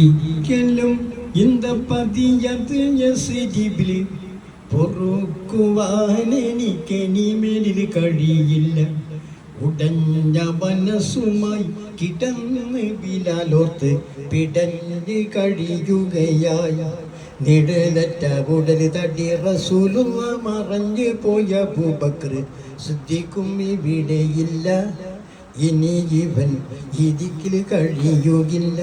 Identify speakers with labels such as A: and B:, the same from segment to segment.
A: ഒരിക്കലും ഇന്ത പതിയത് യസ്രിബിൽ പൊറുക്കുവാൻ എനിക്കെനിമേലിൽ കഴിയില്ല. ഉടഞ്ഞ മനസ്സുമായി കിടന്ന് ബിലാലോർത്ത് പിടഞ്ഞ് കഴിയുകയായി. നിഴലറ്റ ഉടൽ തടി റസൂലുള്ള മറഞ്ഞു പോയ അബൂബക്കർ സിദ്ദീഖും ഇവിടെയില്ല. ഇനി ഇവൻ ഇതിൽ കഴിയുകില്ല.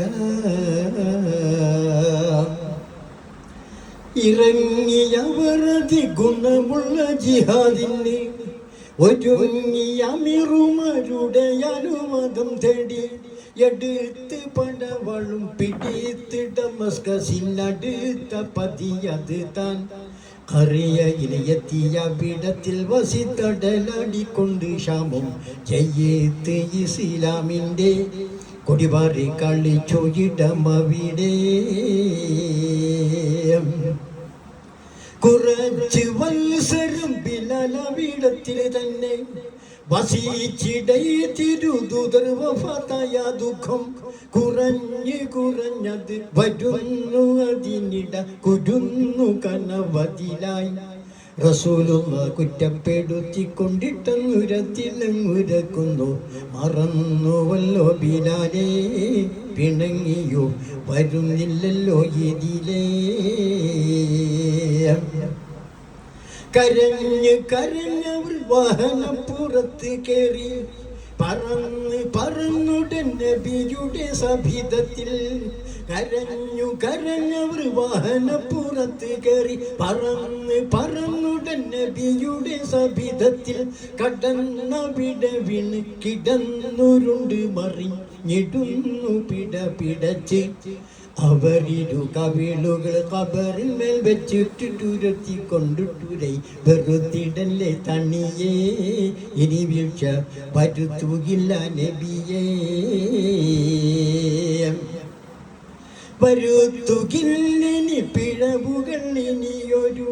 A: ഇറങ്ങിയവരതി ഗുണമുള്ള ജിഹാദിന് ഒരുങ്ങിയ അമീറുമാരുടെ അനുവാദം തേടി എടുത്ത് പടവളും പിടിത്ത് ഡമസ്കസിനടുത്ത പതിയത് താൻ. കറിയയിലെത്തിയ പീഠത്തിൽ വസിത്തടലാടിക്കൊണ്ട് ക്ഷാമം ചെയ്യത്ത് ഇസ്ലാമിൻ്റെ കൊടിപാറി കളിച്ചോയിടമവിടെ. കുറച്ച് വത്സരം ബിലാലവിടത്തിൽ തന്നെ വസിച്ചിടൈ തിരുദൂതർ വഫാത്തായ ദുഃഖം കുറഞ്ഞത് വരുന്നു. അതിനിട കുരുന്നു കനവതിലായി റസൂലുള്ള കുറ്റപ്പെടുത്തിക്കൊണ്ടിട്ടുരത്തിലങ്ങുരക്കുന്നു. മറന്നുവല്ലോ ബിലാലേ, പിണങ്ങിയോ വരുന്നില്ലല്ലോ ഇതിലേ. കരഞ്ഞവർ വാഹനപ്പുറത്ത് കയറി പറന്നുടൻ നബിയുടെ സഭിതത്തിൽ. കരഞ്ഞവർ വാഹനപ്പുറത്ത് കയറി പറന്നുടൻ നബിയുടെ സഭിതത്തിൽ. കടന്നവിടെ വീണ് കിടന്നുരുണ്ട് മറിഞ്ഞിടുന്നു പിടച്ച്. അവരിരു കവിളുകൾ കബറിൽ മേൽ വെച്ചിട്ടുരത്തിക്കൊണ്ടിട്ടുരൈ വെറുതിടല്ലേ തണിയേ, ഇനി വീഴ്ച വരുത്തുകില്ല നബിയേ. വരുത്തുകില്ലിനി പിഴവുകൾ ഇനിയൊരു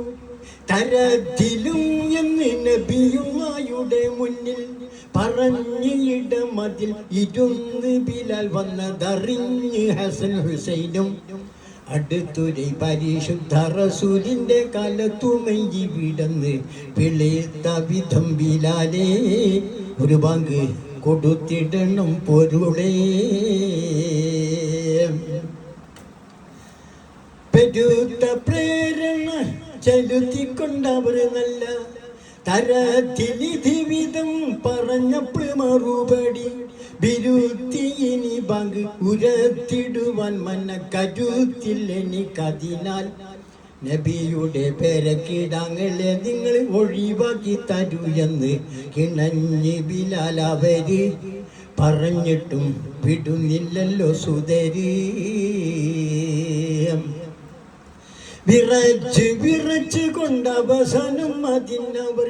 A: തരത്തിലും എന്ന് നബിയുമായുടെ മുന്നിൽ പറഞ്ഞിടമതിൽ ഇരുന്ന് ബിലാൽ വന്നതറിഞ്ഞ് ഹസൻ ഹുസൈനും അടുത്തൊരു പരിശുദ്ധ റസൂലിന്റെ കാലത്തുമൈ വിടന്ന് പിളർത്ത വിധം ബിലാലേ, ഒരു ബാങ്ക് കൊടുത്തിടണം പൊരുളേ. പെരുത്ത പ്രേരണ ചെലുത്തിക്കൊണ്ടവർ നല്ല തരത്തിലിധിവിധം പറഞ്ഞപ്പോൾ മറുപടി ബിരുത്തിയിനി ബാങ്ക് ഉരത്തിടുവാൻ മന്ന കരുത്തില്ലെനിക്കതിനാൽ. നബിയുടെ പേരക്കിടാങ്ങളെ നിങ്ങൾ ഒഴിവാക്കി തരൂ എന്ന് കിണഞ്ഞ് ബിലാൽ അവര് പറഞ്ഞിട്ടും വിടുന്നില്ലല്ലോ സുതര്. വിറച്ച് കൊണ്ടവസാനം അതിനവർ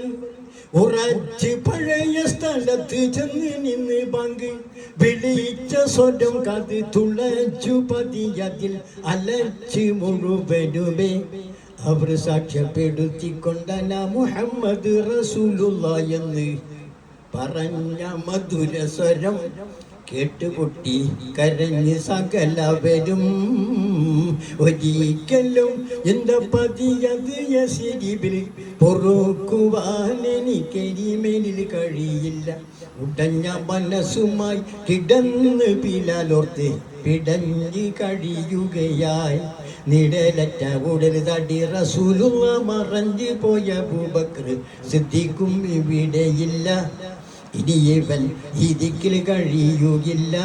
A: ഉറച്ച് പഴയ സ്ഥലത്ത് ചെന്ന് നിന്ന് ബാങ്ക് വിളിച്ച സ്വരം കാത് തുളച്ചു പതിയതിൽ അലച്ച് മുഴുവനുമേ അവർ സാക്ഷ്യപ്പെടുത്തിക്കൊണ്ടന മുഹമ്മദ് റസൂലുള്ള എന്ന് പറഞ്ഞ മധുര സ്വരം കേട്ടുപൊട്ടി കരഞ്ഞ് സകലവരും. ഒരിക്കലും എന്താ പതിയത് യസ്രിബിൽ പൊറുക്കുവാൻ എനിക്കെനിമേലിൽ കഴിയില്ല. ഉടഞ്ഞ മനസ്സുമായി കിടന്ന് ബിലാലോർത്ത് പിടഞ്ഞ് കഴിയുകയായി. നിഴലറ്റ ഉടൽ തടി റസൂലുള്ള മറഞ്ഞു പോയ അബൂബക്കർ സിദ്ദീഖും ഇവിടെയില്ല. ഇനി ഇവൻ ഇതിൽ കഴിയുകില്ല.